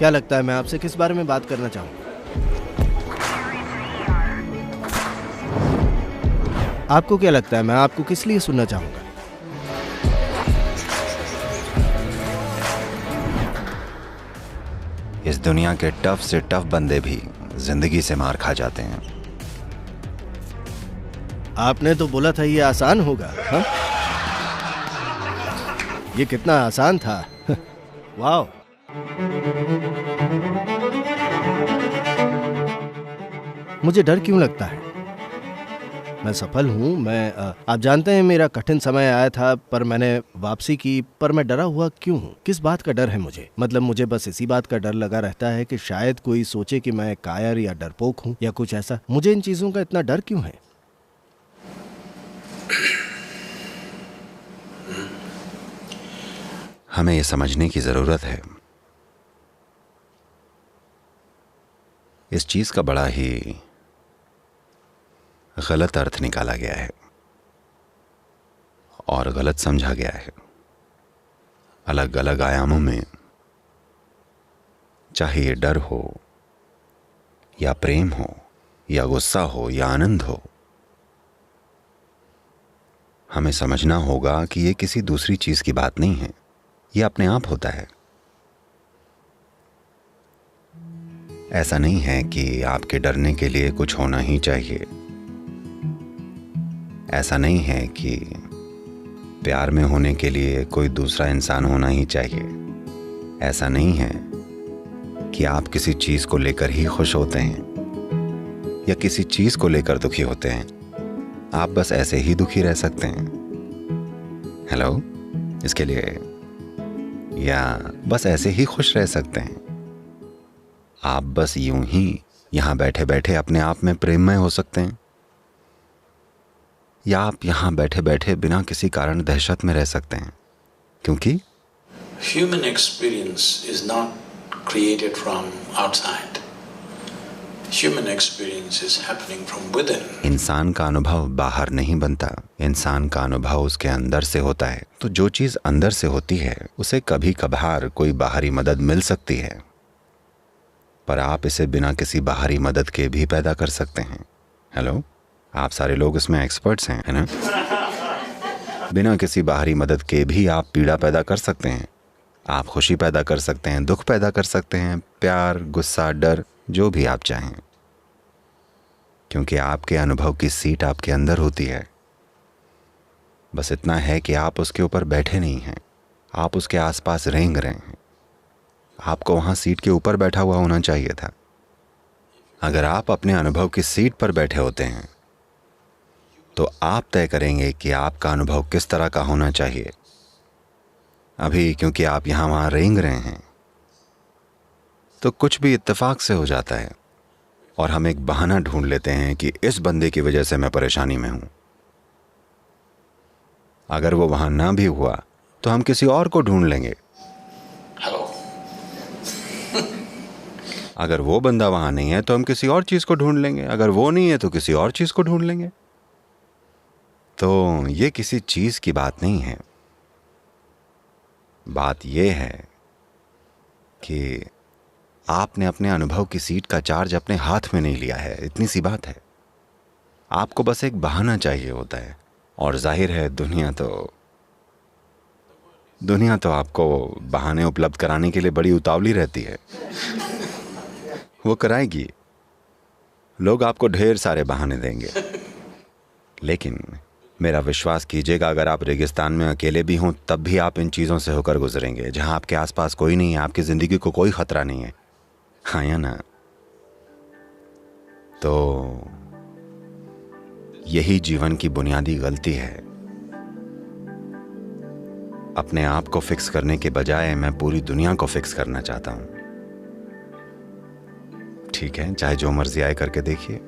क्या लगता है मैं आपसे किस बारे में बात करना चाहूँगा? आपको क्या लगता है मैं आपको किस लिए सुनना चाहूँगा? इस दुनिया के टफ से टफ बंदे भी जिंदगी से मार खा जाते हैं। आपने तो बोला था ये आसान होगा, हाँ? ये कितना आसान था। वाह। मुझे डर क्यों लगता है? मैं सफल हूं। आप जानते हैं मेरा कठिन समय आया था, पर मैंने वापसी की। पर मैं डरा हुआ क्यों हूं? किस बात का डर है मुझे? मतलब मुझे बस इसी बात का डर लगा रहता है कि शायद कोई सोचे कि मैं कायर या डरपोक हूं या कुछ ऐसा। मुझे इन चीजों का इतना डर क्यों है? हमें ये समझने की जरूरत है। इस चीज का बड़ा ही गलत अर्थ निकाला गया है और गलत समझा गया है। अलग अलग आयामों में, चाहे ये डर हो या प्रेम हो या गुस्सा हो या आनंद हो, हमें समझना होगा कि ये किसी दूसरी चीज की बात नहीं है। ये अपने आप होता है। ऐसा नहीं है कि आपके डरने के लिए कुछ होना ही चाहिए। ऐसा नहीं है कि प्यार में होने के लिए कोई दूसरा इंसान होना ही चाहिए। ऐसा नहीं है कि आप किसी चीज को लेकर ही खुश होते हैं या किसी चीज को लेकर दुखी होते हैं। आप बस ऐसे ही दुखी रह सकते हैं। हेलो, इसके लिए, या बस ऐसे ही खुश रह सकते हैं। आप बस यूं ही यहां बैठे बैठे अपने आप में प्रेममय हो सकते हैं, या आप यहां बैठे बैठे बिना किसी कारण दहशत में रह सकते हैं। क्योंकि Human experience is not created from outside. Human experience is happening from within. इंसान का अनुभव बाहर नहीं बनता, इंसान का अनुभव उसके अंदर से होता है। तो जो चीज अंदर से होती है उसे कभी कभार कोई बाहरी मदद मिल सकती है, पर आप इसे बिना किसी बाहरी मदद के भी पैदा कर सकते हैं। हेलो, आप सारे लोग इसमें एक्सपर्ट्स हैं, है ना? बिना किसी बाहरी मदद के भी आप पीड़ा पैदा कर सकते हैं। आप खुशी पैदा कर सकते हैं, दुख पैदा कर सकते हैं, प्यार, गुस्सा, डर, जो भी आप चाहें। क्योंकि आपके अनुभव की सीट आपके अंदर होती है। बस इतना है कि आप उसके ऊपर बैठे नहीं हैं, आप उसके आसपास रेंग रहे हैं। आपको वहां सीट के ऊपर बैठा हुआ होना चाहिए था। अगर आप अपने अनुभव की सीट पर बैठे होते हैं तो आप तय करेंगे कि आपका अनुभव किस तरह का होना चाहिए। अभी क्योंकि आप यहां वहां रेंग रहे हैं तो कुछ भी इत्तेफाक से हो जाता है और हम एक बहाना ढूंढ लेते हैं कि इस बंदे की वजह से मैं परेशानी में हूं। अगर वो वहां ना भी हुआ तो हम किसी और को ढूंढ लेंगे। Hello. अगर वो बंदा वहां नहीं है तो हम किसी और चीज को ढूंढ लेंगे। अगर वो नहीं है तो किसी और चीज को ढूंढ लेंगे। तो ये किसी चीज की बात नहीं है। बात यह है कि आपने अपने अनुभव की सीट का चार्ज अपने हाथ में नहीं लिया है। इतनी सी बात है। आपको बस एक बहाना चाहिए होता है। और जाहिर है दुनिया तो आपको बहाने उपलब्ध कराने के लिए बड़ी उतावली रहती है। वो कराएगी। लोग आपको ढेर सारे बहाने देंगे। लेकिन मेरा विश्वास कीजिएगा, अगर आप रेगिस्तान में अकेले भी हों तब भी आप इन चीज़ों से होकर गुजरेंगे, जहां आपके आसपास कोई नहीं है, आपकी ज़िंदगी को कोई ख़तरा नहीं है। हाँ या ना? तो यही जीवन की बुनियादी गलती है। अपने आप को फिक्स करने के बजाय मैं पूरी दुनिया को फिक्स करना चाहता हूं। ठीक है, चाहे जो मर्जी आए करके देखिए।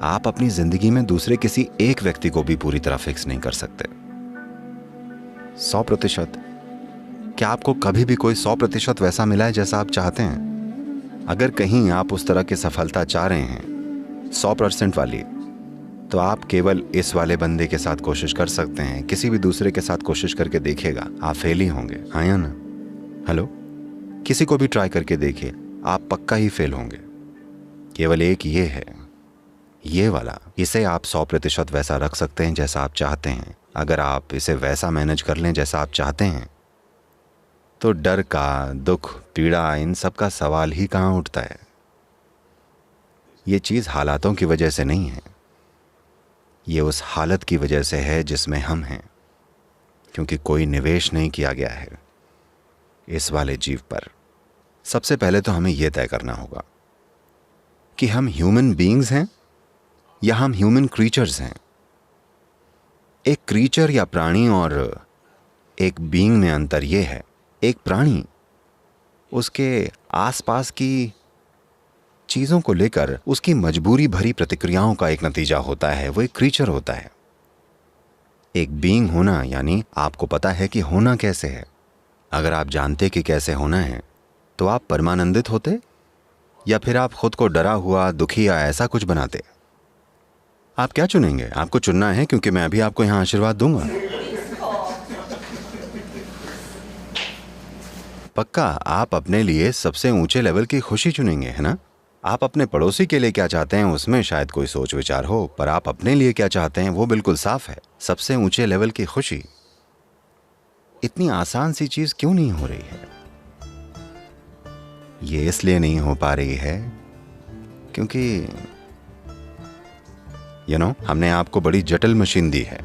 आप अपनी जिंदगी में दूसरे किसी एक व्यक्ति को भी पूरी तरह फिक्स नहीं कर सकते। 100%। क्या आपको कभी भी कोई 100% वैसा मिला है जैसा आप चाहते हैं? अगर कहीं आप उस तरह की सफलता चाह रहे हैं 100% वाली, तो आप केवल इस वाले बंदे के साथ कोशिश कर सकते हैं। किसी भी दूसरे के साथ कोशिश करके देखिएगा, आप फेल ही होंगे। हाँ या ना? हेलो, किसी को भी ट्राई करके देखिए, आप पक्का ही फेल होंगे। केवल एक ये है, ये वाला, इसे आप 100% वैसा रख सकते हैं जैसा आप चाहते हैं। अगर आप इसे वैसा मैनेज कर लें जैसा आप चाहते हैं, तो डर का, दुख, पीड़ा, इन सब का सवाल ही कहाँ उठता है। ये चीज़ हालातों की वजह से नहीं है, ये उस हालत की वजह से है जिसमें हम हैं, क्योंकि कोई निवेश नहीं किया गया है इस वाले जीव पर। सबसे पहले तो हमें यह तय करना होगा कि हम ह्यूमन बीइंग्स हैं या हम ह्यूमन क्रीचर्स हैं। एक क्रीचर या प्राणी और एक बीइंग में अंतर यह है, एक प्राणी उसके आसपास की चीज़ों को लेकर उसकी मजबूरी भरी प्रतिक्रियाओं का एक नतीजा होता है, वो एक क्रीचर होता है। एक बीइंग होना यानी आपको पता है कि होना कैसे है। अगर आप जानते कि कैसे होना है तो आप परमानंदित होते, या फिर आप खुद को डरा हुआ, दुखी या ऐसा कुछ बनाते। आप क्या चुनेंगे? आपको चुनना है, क्योंकि मैं अभी आपको यहां आशीर्वाद दूंगा। पक्का आप अपने लिए सबसे ऊंचे लेवल की खुशी चुनेंगे, है ना? आप अपने पड़ोसी के लिए क्या चाहते हैं उसमें शायद कोई सोच विचार हो, पर आप अपने लिए क्या चाहते हैं वो बिल्कुल साफ है। सबसे ऊंचे लेवल की खुशी। इतनी आसान सी चीज क्यों नहीं हो रही है? ये इसलिए नहीं हो पा रही है क्योंकि हमने आपको बड़ी जटिल मशीन दी है,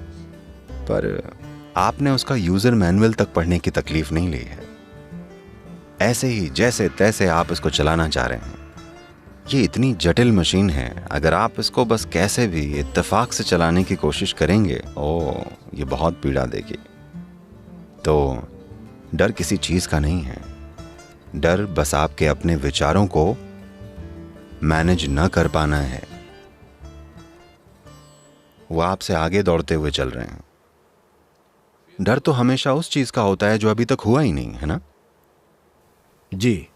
पर आपने उसका यूजर मैनुअल तक पढ़ने की तकलीफ नहीं ली है। ऐसे ही जैसे तैसे आप इसको चलाना चाह रहे हैं। ये इतनी जटिल मशीन है, अगर आप इसको बस कैसे भी इत्तेफाक से चलाने की कोशिश करेंगे, ये बहुत पीड़ा देगी। तो डर किसी चीज का नहीं है, डर बस आपके अपने विचारों को मैनेज न कर पाना है। वो आपसे आगे दौड़ते हुए चल रहे हैं। डर तो हमेशा उस चीज का होता है जो अभी तक हुआ ही नहीं, है ना? जी।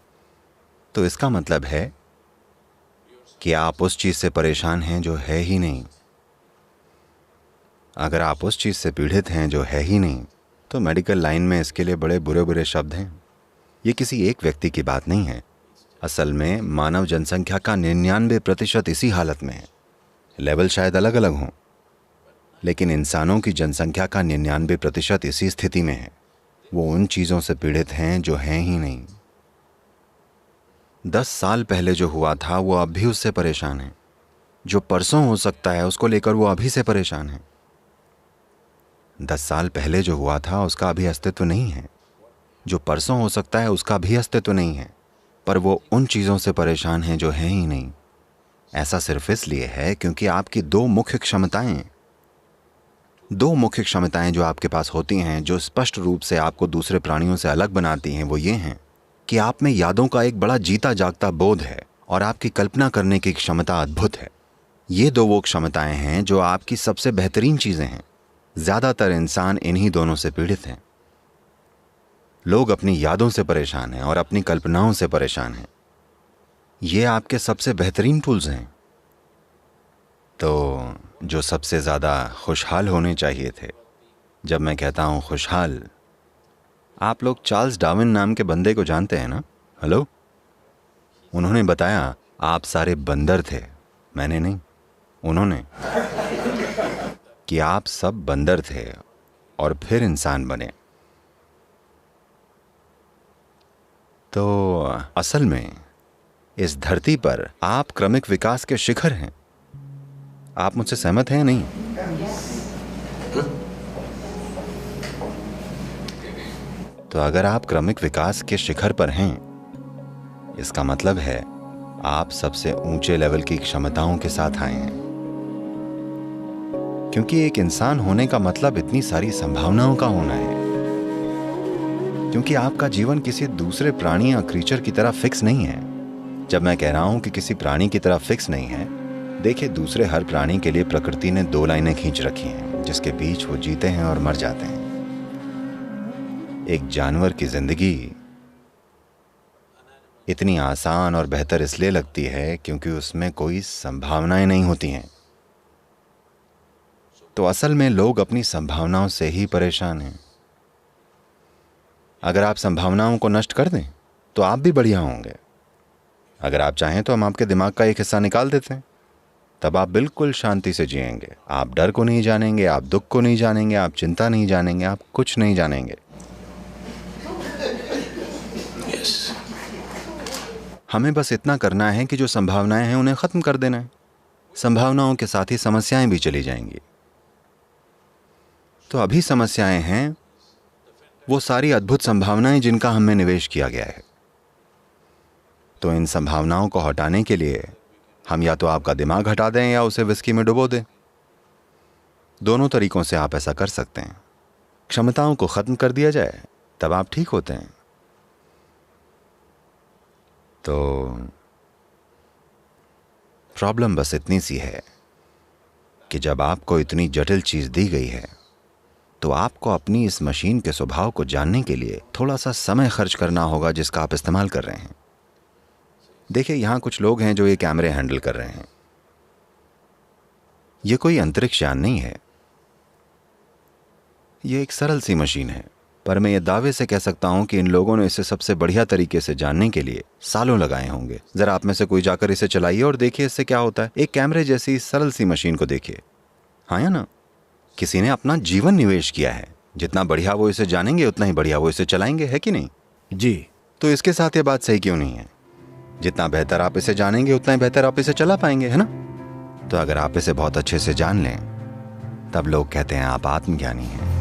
तो इसका मतलब है कि आप उस चीज से परेशान हैं जो है ही नहीं। अगर आप उस चीज से पीड़ित हैं जो है ही नहीं, तो मेडिकल लाइन में इसके लिए बड़े बुरे बुरे शब्द हैं। ये किसी एक व्यक्ति की बात नहीं है। असल में मानव जनसंख्या का 99% इसी हालत में है। लेवल शायद अलग अलग हों, लेकिन इंसानों की जनसंख्या का 99% इसी स्थिति में है। वो उन चीज़ों से पीड़ित हैं जो हैं ही नहीं। 10 साल पहले जो हुआ था वो अब भी उससे परेशान है। जो परसों हो सकता है उसको लेकर वो अभी से परेशान है। 10 साल पहले जो हुआ था उसका अभी अस्तित्व नहीं है। जो परसों हो सकता है उसका भी अस्तित्व नहीं है, पर वो उन चीज़ों से परेशान हैं जो हैं ही नहीं। ऐसा सिर्फ इसलिए है क्योंकि आपकी दो मुख्य क्षमताएं जो आपके पास होती हैं, जो स्पष्ट रूप से आपको दूसरे प्राणियों से अलग बनाती हैं, वो ये हैं कि आप में यादों का एक बड़ा जीता जागता बोध है और आपकी कल्पना करने की क्षमता अद्भुत है। ये दो वो क्षमताएं हैं जो आपकी सबसे बेहतरीन चीज़ें हैं। ज़्यादातर इंसान इन्हीं दोनों से पीड़ित हैं। लोग अपनी यादों से परेशान हैं और अपनी कल्पनाओं से परेशान हैं। ये आपके सबसे बेहतरीन टूल्स हैं। तो जो सबसे ज़्यादा खुशहाल होने चाहिए थे, जब मैं कहता हूँ खुशहाल, आप लोग चार्ल्स डार्विन नाम के बंदे को जानते हैं ना? हेलो? उन्होंने बताया आप सारे बंदर थे। मैंने नहीं, उन्होंने, कि आप सब बंदर थे और फिर इंसान बने। तो असल में इस धरती पर आप क्रमिक विकास के शिखर हैं। आप मुझसे सहमत हैं या नहीं? तो अगर आप क्रमिक विकास के शिखर पर हैं, इसका मतलब है आप सबसे ऊंचे लेवल की क्षमताओं के साथ आए हैं। क्योंकि एक इंसान होने का मतलब इतनी सारी संभावनाओं का होना है। क्योंकि आपका जीवन किसी दूसरे प्राणी या क्रीचर की तरह फिक्स नहीं है। जब मैं कह रहा हूं कि किसी प्राणी की तरह फिक्स नहीं है, देखिए, दूसरे हर प्राणी के लिए प्रकृति ने 2 लाइनें खींच रखी हैं जिसके बीच वो जीते हैं और मर जाते हैं। एक जानवर की जिंदगी इतनी आसान और बेहतर इसलिए लगती है क्योंकि उसमें कोई संभावनाएं नहीं होती हैं। तो असल में लोग अपनी संभावनाओं से ही परेशान हैं। अगर आप संभावनाओं को नष्ट कर दें तो आप भी बढ़िया होंगे। अगर आप चाहें तो हम आपके दिमाग का एक हिस्सा निकाल देते हैं, तब आप बिल्कुल शांति से जिएंगे। आप डर को नहीं जानेंगे, आप दुख को नहीं जानेंगे, आप चिंता नहीं जानेंगे, आप कुछ नहीं जानेंगे। Yes. हमें बस इतना करना है कि जो संभावनाएं हैं उन्हें खत्म कर देना है। संभावनाओं के साथ ही समस्याएं भी चली जाएंगी। तो अभी समस्याएं हैं वो सारी अद्भुत संभावनाएं जिनका हमें निवेश किया गया है। तो इन संभावनाओं को हटाने के लिए हम या तो आपका दिमाग हटा दें या उसे विस्की में डुबो दें। दोनों तरीकों से आप ऐसा कर सकते हैं। क्षमताओं को खत्म कर दिया जाए तब आप ठीक होते हैं। तो प्रॉब्लम बस इतनी सी है कि जब आपको इतनी जटिल चीज दी गई है तो आपको अपनी इस मशीन के स्वभाव को जानने के लिए थोड़ा सा समय खर्च करना होगा जिसका आप इस्तेमाल कर रहे हैं। देखिए, यहां कुछ लोग हैं जो ये कैमरे हैंडल कर रहे हैं। ये कोई अंतरिक्ष यान नहीं है, ये एक सरल सी मशीन है, पर मैं ये दावे से कह सकता हूं कि इन लोगों ने इसे सबसे बढ़िया तरीके से जानने के लिए सालों लगाए होंगे। जरा आप में से कोई जाकर इसे चलाइए और देखिए इससे क्या होता है। एक कैमरे जैसी सरल सी मशीन को देखिए, हाँ या ना? किसी ने अपना जीवन निवेश किया है। जितना बढ़िया वो इसे जानेंगे उतना ही बढ़िया वो इसे चलाएंगे, है कि नहीं? जी। तो इसके साथ ये बात सही क्यों नहीं है? जितना बेहतर आप इसे जानेंगे उतना ही बेहतर आप इसे चला पाएंगे, है ना? तो अगर आप इसे बहुत अच्छे से जान लें तब लोग कहते हैं आप आत्मज्ञानी हैं।